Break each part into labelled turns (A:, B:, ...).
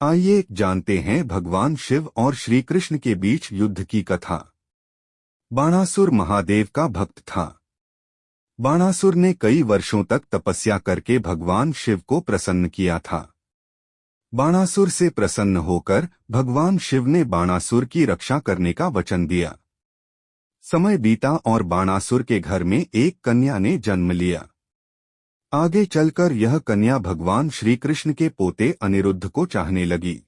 A: आइए जानते हैं भगवान शिव और श्री कृष्ण के बीच युद्ध की कथा। बाणासुर महादेव का भक्त था। बाणासुर ने कई वर्षों तक तपस्या करके भगवान शिव को प्रसन्न किया था। बाणासुर से प्रसन्न होकर भगवान शिव ने बाणासुर की रक्षा करने का वचन दिया। समय बीता और बाणासुर के घर में एक कन्या ने जन्म लिया। आगे चलकर यह कन्या भगवान श्री कृष्ण के पोते अनिरुद्ध को चाहने लगी।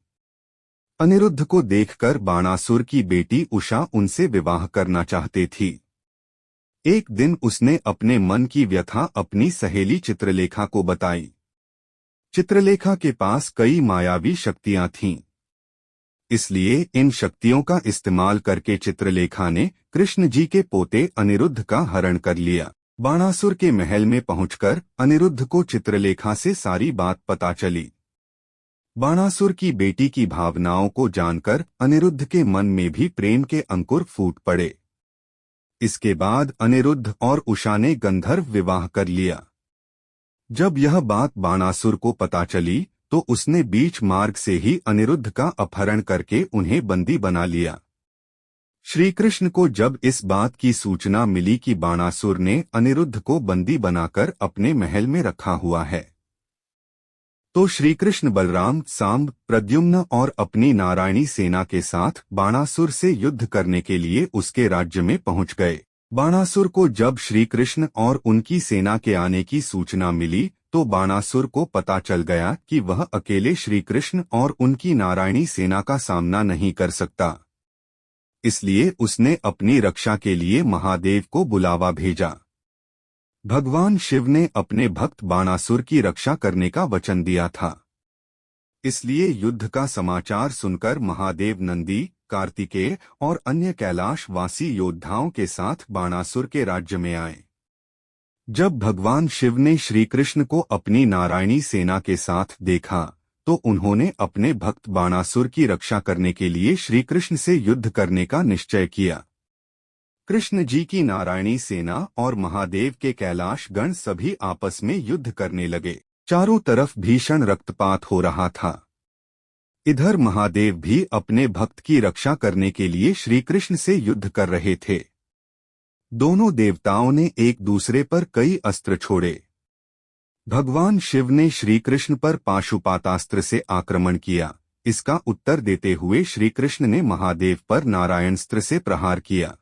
A: अनिरुद्ध को देखकर बाणासुर की बेटी उषा उनसे विवाह करना चाहती थी। एक दिन उसने अपने मन की व्यथा अपनी सहेली चित्रलेखा को बताई। चित्रलेखा के पास कई मायावी शक्तियां थीं। इसलिए इन शक्तियों का इस्तेमाल करके चित्रलेखा ने कृष्ण जी के पोते अनिरुद्ध का हरण कर लिया। बाणासुर के महल में पहुंचकर अनिरुद्ध को चित्रलेखा से सारी बात पता चली। बाणासुर की बेटी की भावनाओं को जानकर अनिरुद्ध के मन में भी प्रेम के अंकुर फूट पड़े। इसके बाद अनिरुद्ध और उषा ने गंधर्व विवाह कर लिया। जब यह बात बाणासुर को पता चली तो उसने बीच मार्ग से ही अनिरुद्ध का अपहरण करके उन्हें बंदी बना लिया। श्री कृष्ण को जब इस बात की सूचना मिली कि बाणासुर ने अनिरुद्ध को बंदी बनाकर अपने महल में रखा हुआ है, तो श्री कृष्ण बलराम, सांब, प्रद्युम्न और अपनी नारायणी सेना के साथ बाणासुर से युद्ध करने के लिए उसके राज्य में पहुंच गए। बाणासुर को जब श्री कृष्ण और उनकी सेना के आने की सूचना मिली तो बाणासुर को पता चल गया कि वह अकेले श्री कृष्ण और उनकी नारायणी सेना का सामना नहीं कर सकता। इसलिए उसने अपनी रक्षा के लिए महादेव को बुलावा भेजा। भगवान शिव ने अपने भक्त बाणासुर की रक्षा करने का वचन दिया था। इसलिए युद्ध का समाचार सुनकर महादेव नंदी, कार्तिकेय और अन्य कैलाशवासी योद्धाओं के साथ बाणासुर के राज्य में आए। जब भगवान शिव ने श्री कृष्ण को अपनी नारायणी सेना के साथ देखा तो उन्होंने अपने भक्त बाणासुर की रक्षा करने के लिए श्री कृष्ण से युद्ध करने का निश्चय किया। कृष्ण जी की नारायणी सेना और महादेव के कैलाश गण सभी आपस में युद्ध करने लगे। चारों तरफ भीषण रक्तपात हो रहा था। इधर महादेव भी अपने भक्त की रक्षा करने के लिए श्री कृष्ण से युद्ध कर रहे थे। दोनों देवताओं ने एक दूसरे पर कई अस्त्र छोड़े। भगवान शिव ने श्री कृष्ण पर पाशुपातास्त्र से आक्रमण किया। इसका उत्तर देते हुए श्री कृष्ण ने महादेव पर नारायणास्त्र से प्रहार किया।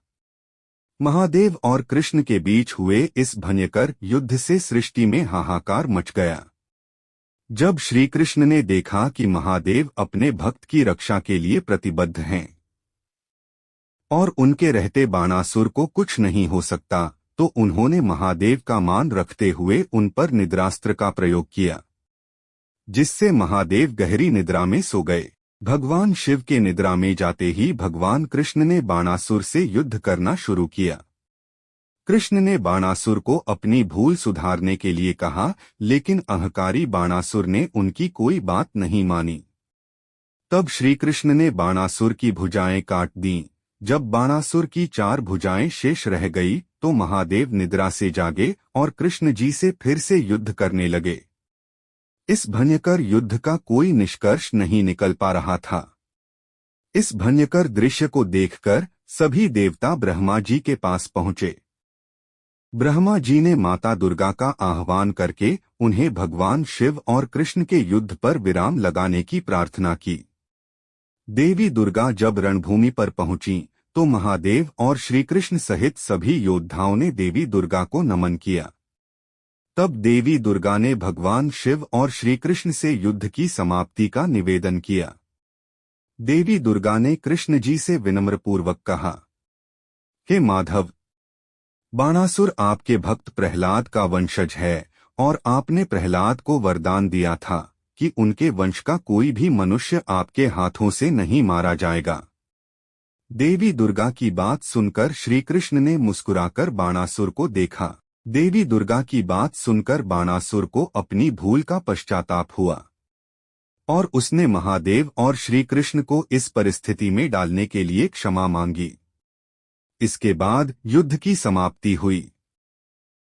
A: महादेव और कृष्ण के बीच हुए इस भयंकर युद्ध से सृष्टि में हाहाकार मच गया। जब श्री कृष्ण ने देखा कि महादेव अपने भक्त की रक्षा के लिए प्रतिबद्ध हैं और उनके रहते बाणासुर को कुछ नहीं हो सकता, तो उन्होंने महादेव का मान रखते हुए उन पर निद्रास्त्र का प्रयोग किया, जिससे महादेव गहरी निद्रा में सो गए। भगवान शिव के निद्रा में जाते ही भगवान कृष्ण ने बाणासुर से युद्ध करना शुरू किया। कृष्ण ने बाणासुर को अपनी भूल सुधारने के लिए कहा, लेकिन अहंकारी बाणासुर ने उनकी कोई बात नहीं मानी। तब श्री कृष्ण ने बाणासुर की भुजाएं काट दीं। जब बाणासुर की 4 भुजाएं शेष रह गई तो महादेव निद्रा से जागे और कृष्ण जी से फिर से युद्ध करने लगे। इस भयंकर युद्ध का कोई निष्कर्ष नहीं निकल पा रहा था। इस भयंकर दृश्य को देखकर सभी देवता ब्रह्मा जी के पास पहुंचे। ब्रह्मा जी ने माता दुर्गा का आह्वान करके उन्हें भगवान शिव और कृष्ण के युद्ध पर विराम लगाने की प्रार्थना की। देवी दुर्गा जब रणभूमि पर पहुंची तो महादेव और श्री कृष्ण सहित सभी योद्धाओं ने देवी दुर्गा को नमन किया। तब देवी दुर्गा ने भगवान शिव और श्री कृष्ण से युद्ध की समाप्ति का निवेदन किया। देवी दुर्गा ने कृष्ण जी से विनम्रपूर्वक कहा, हे माधव, बाणासुर आपके भक्त प्रहलाद का वंशज है और आपने प्रहलाद को वरदान दिया था कि उनके वंश का कोई भी मनुष्य आपके हाथों से नहीं मारा जाएगा। देवी दुर्गा की बात सुनकर श्री कृष्ण ने मुस्कुराकर बाणासुर को देखा। देवी दुर्गा की बात सुनकर बाणासुर को अपनी भूल का पश्चाताप हुआ और उसने महादेव और श्री कृष्ण को इस परिस्थिति में डालने के लिए क्षमा मांगी। इसके बाद युद्ध की समाप्ति हुई।